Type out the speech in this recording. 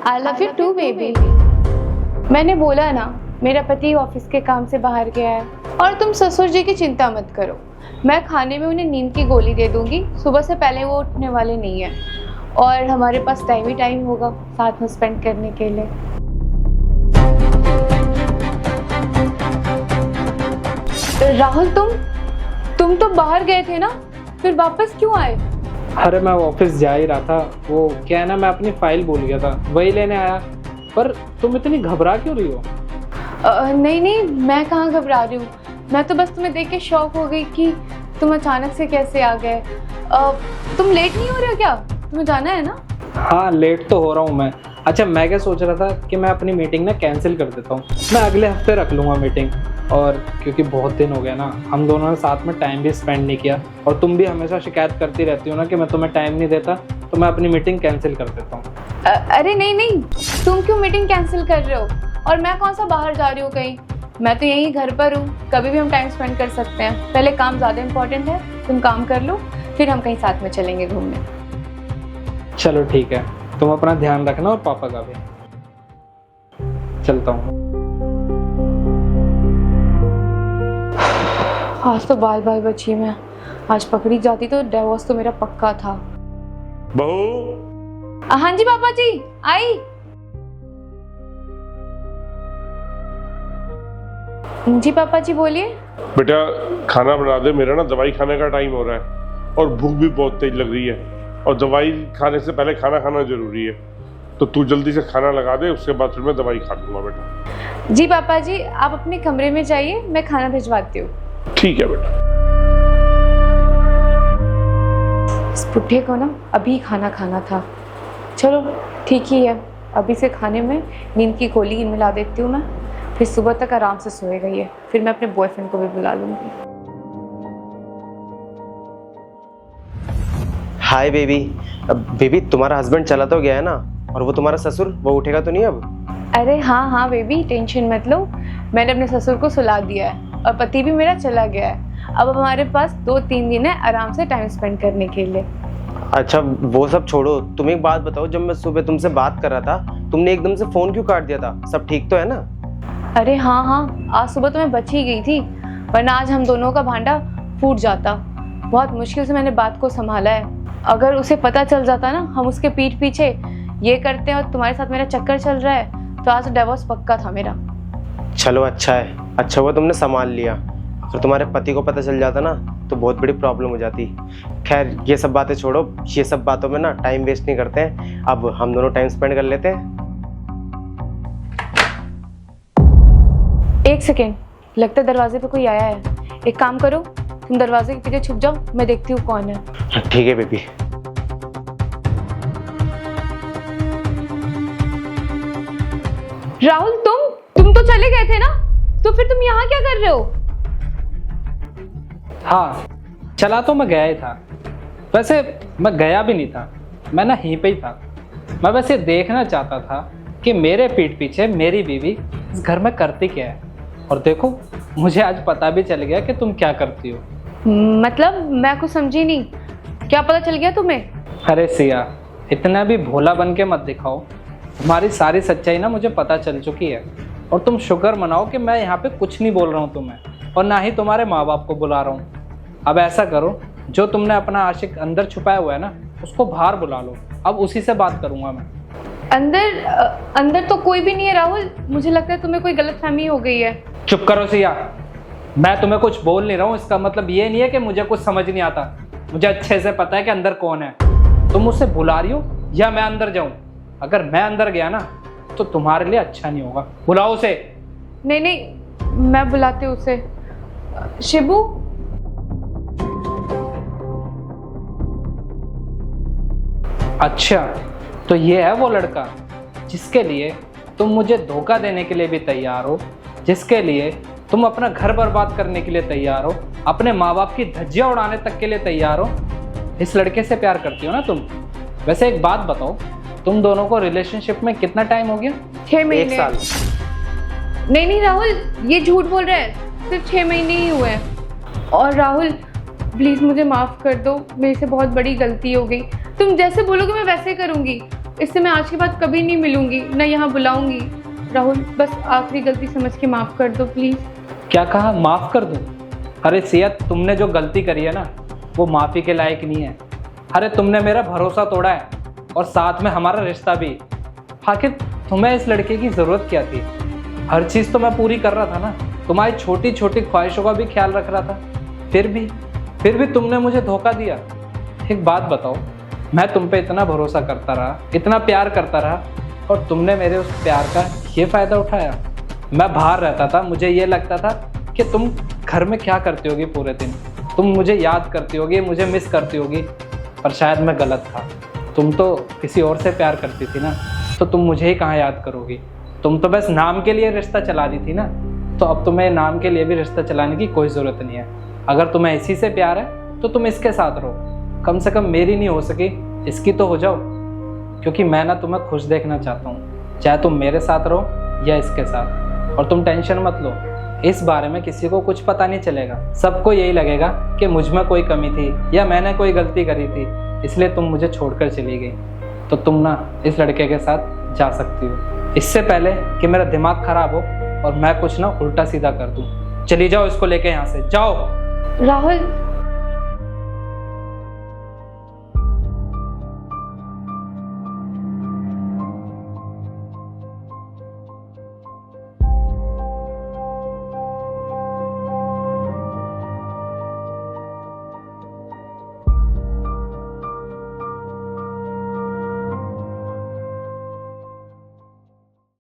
I love you too baby. मैंने बोला ना, मेरा पति ऑफिस के काम से बाहर गया है। और तुम ससुर जी की चिंता मत करो, मैं खाने में उन्हें नींद की गोली दे दूंगी, सुबह से पहले वो उठने वाले नहीं है। और हमारे पास टाइम ही टाइम होगा साथ में स्पेंड करने के लिए। राहुल, तुम तो बाहर गए थे ना, फिर वापस क्यों आए? अरे मैं ऑफिस जा ही रहा था, वो क्या है ना, मैं अपनी फाइल भूल गया था, वही लेने आया। पर तुम इतनी घबरा क्यों रही हो? नहीं, मैं कहाँ घबरा रही हूँ। मैं तो बस तुम्हें देख के शॉक हो गई कि तुम अचानक से कैसे आ गए। तुम लेट नहीं हो रहे हो क्या? तुम्हें जाना है ना? हाँ, लेट तो हो रहा हूँ मैं। अच्छा, मैं क्या सोच रहा था कि मैं अपनी मीटिंग ना कैंसिल कर देता हूँ, मैं अगले हफ्ते रख लूँगा मीटिंग। और क्योंकि बहुत दिन हो गया ना, हम दोनों ने साथ में टाइम भी स्पेंड नहीं किया, और तुम भी हमेशा शिकायत करती रहती हो ना कि मैं तुम्हें टाइम नहीं देता, तो मैं अपनी मीटिंग कैंसिल कर देता हूँ। अरे नहीं, तुम क्यों मीटिंग कैंसिल कर रहे हो? और मैं कौन सा बाहर जा रही हूँ कहीं, मैं तो यहीं घर पर हूँ, कभी भी हम टाइम स्पेंड कर सकते हैं। पहले काम ज़्यादा इम्पोर्टेंट है, तुम काम कर लो, फिर हम कहीं साथ में चलेंगे घूमने। चलो ठीक है, तुम अपना ध्यान रखना और पापा का भी। चलता हूँ। आज तो बाल बाल बची मैं, आज पकड़ी जाती तो डिवोर्स तो मेरा पक्का था। बहू। हाँ जी पापा जी, आई। जी पापा जी बोलिए। बेटा खाना बना दे, मेरा ना दवाई खाने का टाइम हो रहा है और भूख भी बहुत तेज लग रही है, और दवाई खाने से पहले खाना खाना जरूरी है। तो तू जल्दी से खाना लगा दे, उसके बाद फिर मैं दवाई खा लूंगा बेटा। जी पापा जी, आप अपने कमरे में जाइए, मैं खाना भिजवाती हूँ। ठीक है बेटा। इस बुढ़े को ना अभी खाना खाना था। चलो ठीक ही है, अभी से खाने में नींद की गोली मिला देती हूँ मैं, फिर सुबह तक आराम से सोएगा ये, फिर मैं अपने बॉयफ्रेंड को भी बुला लूंगी। Hi baby. बेबी तुम्हारा हस्बैंड चला तो गया है ना, और वो तुम्हारा ससुर, वो उठेगा तो नहीं अब? अरे हाँ बेबी, टेंशन मत लो, मैंने अपने ससुर को सुला दिया है और पति भी मेरा चला गया है। अब हमारे पास 2-3 दिन है आराम से टाइम स्पेंड करने के लिए। अच्छा वो सब छोड़ो, तुम एक बात बताओ, जब मैं सुबह तुमसे बात कर रहा था, तुमने एकदम से फोन क्यों काट दिया था? सब ठीक तो है ना? अरे हाँ, आज सुबह तो मैं बच ही गई थी, वरना आज हम दोनों का भांडा फूट जाता। बहुत मुश्किल से मैंने बात को संभाला है, अगर उसे पता चल जाता ना हम उसके पीठ पीछे ये करते हैं और तुम्हारे साथ मेरा चक्कर चल रहा है, तो आज डिवोर्स पक्का था मेरा। चलो अच्छा है, अच्छा हुआ तुमने संभाल लिया। अगर तुम्हारे पति को पता चल जाता ना तो बहुत बड़ी प्रॉब्लम हो जाती। खैर ये सब बातें छोड़ो, ये सब बातों में ना टाइम वेस्ट नहीं करते हैं, अब हम दोनों टाइम स्पेंड कर लेते हैं। एक सेकेंड, लगता है दरवाजे पे कोई आया है। एक काम करो, तुम दरवाजे के पीछे छुप जाओ, मैं देखती हूँ कौन है। ठीक है बेबी। राहुल, तुम तो चले गए थे ना, तो फिर तुम यहाँ क्या कर रहे हो? हाँ, चला तो मैं गया ही था। वैसे मैं गया भी नहीं था, मैं ना यहीं पे ही था। मैं वैसे देखना चाहता था कि मेरे पीठ पीछे मेरी बीवी इस घर में करती क्या है, और देखो मुझे आज पता भी चल गया कि तुम क्या करती हो। मतलब मैं कुछ समझी नहीं, क्या पता चल गया तुम्हें? अरे सिया, इतना भी भोला बन के मत दिखाओ, तुम्हारी सारी सच्चाई ना मुझे पता चल चुकी है। और तुम शुक्र मनाओ कि मैं यहाँ पे कुछ नहीं बोल रहा हूँ तुम्हें, और ना ही तुम्हारे माँ बाप को बुला रहा हूँ। अब ऐसा करो, जो तुमने अपना आशिक अंदर छुपाया हुआ है ना, उसको बाहर बुला लो, अब उसी से बात करूँगा मैं। अंदर तो कोई भी नहीं है राहुल, मुझे लगता है तुम्हें कोई गलतफहमी हो गई है। चुप करो सिया, मैं तुम्हें कुछ बोल नहीं रहा हूँ, इसका मतलब ये नहीं है कि मुझे कुछ समझ नहीं आता। मुझे अच्छे से पता है कि अंदर कौन है। तुम मुझसे बुला रही हो या मैं अंदर जाऊँ? अगर मैं अंदर गया ना तो तुम्हारे लिए अच्छा नहीं होगा, बुलाओ उसे। नहीं, मैं बुलाती हूँ उसे। शिबू, अच्छा तो ये है वो लड़का जिसके लिए तुम मुझे धोखा देने के लिए भी तैयार हो, जिसके लिए तुम अपना घर बर्बाद करने के लिए तैयार हो, अपने माँ बाप की धज्जियां उड़ाने तक के लिए तैयार हो। इस लड़के से प्यार करती हो ना तुम? वैसे एक बात बताओ, तुम दोनों को रिलेशनशिप में कितना टाइम हो गया? 6 महीने। 1 साल। नहीं राहुल, ये झूठ बोल रहा है, सिर्फ 6 महीने ही हुए हैं। और राहुल प्लीज मुझे माफ कर दो, मेरे से बहुत बड़ी गलती हो गई। तुम जैसे बोलोगे मैं वैसे करूंगी। इससे मैं आज के बाद कभी नहीं मिलूंगी, ना यहाँ बुलाऊंगी। राहुल, बस आखिरी गलती समझ के माफ़ कर दो प्लीज़। क्या कहा, माफ़ कर दूँ? अरे सिया, तुमने जो गलती करी है ना, वो माफ़ी के लायक नहीं है। अरे तुमने मेरा भरोसा तोड़ा है और साथ में हमारा रिश्ता भी। आखिर तुम्हें इस लड़के की ज़रूरत क्या थी? हर चीज़ तो मैं पूरी कर रहा था ना, तुम्हारी छोटी छोटी ख्वाहिशों का भी ख्याल रख रहा था। फिर भी तुमने मुझे धोखा दिया। एक बात बताओ, मैं तुम पे इतना भरोसा करता रहा, इतना प्यार करता रहा, और तुमने मेरे उस प्यार का ये फ़ायदा उठाया। मैं बाहर रहता था, मुझे ये लगता था कि तुम घर में क्या करती होगी पूरे दिन, तुम मुझे याद करती होगी, मुझे मिस करती होगी, पर शायद मैं गलत था। तुम तो किसी और से प्यार करती थी ना, तो तुम मुझे ही कहाँ याद करोगी? तुम तो बस नाम के लिए रिश्ता चला दी थी ना, तो अब तुम्हें नाम के लिए भी रिश्ता चलाने की कोई ज़रूरत नहीं है। अगर तुम्हें इसी से प्यार है तो तुम इसके साथ रहो, कम से कम मेरी नहीं हो सकी इसकी तो हो जाओ, क्योंकि मैं ना तुम्हें खुश देखना चाहता हूँ, चाहे तुम मेरे साथ रहो या इसके साथ। और तुम टेंशन मत लो, इस बारे में किसी को कुछ पता नहीं चलेगा। सबको यही लगेगा कि मुझ में कोई कमी थी या मैंने कोई गलती करी थी, इसलिए तुम मुझे छोड़कर चली गई। तो तुम ना इस लड़के के साथ जा सकती हो, इससे पहले कि मेरा दिमाग खराब हो और मैं कुछ ना उल्टा सीधा कर दूँ। चली जाओ, इसको लेके यहाँ से जाओ। राहुल,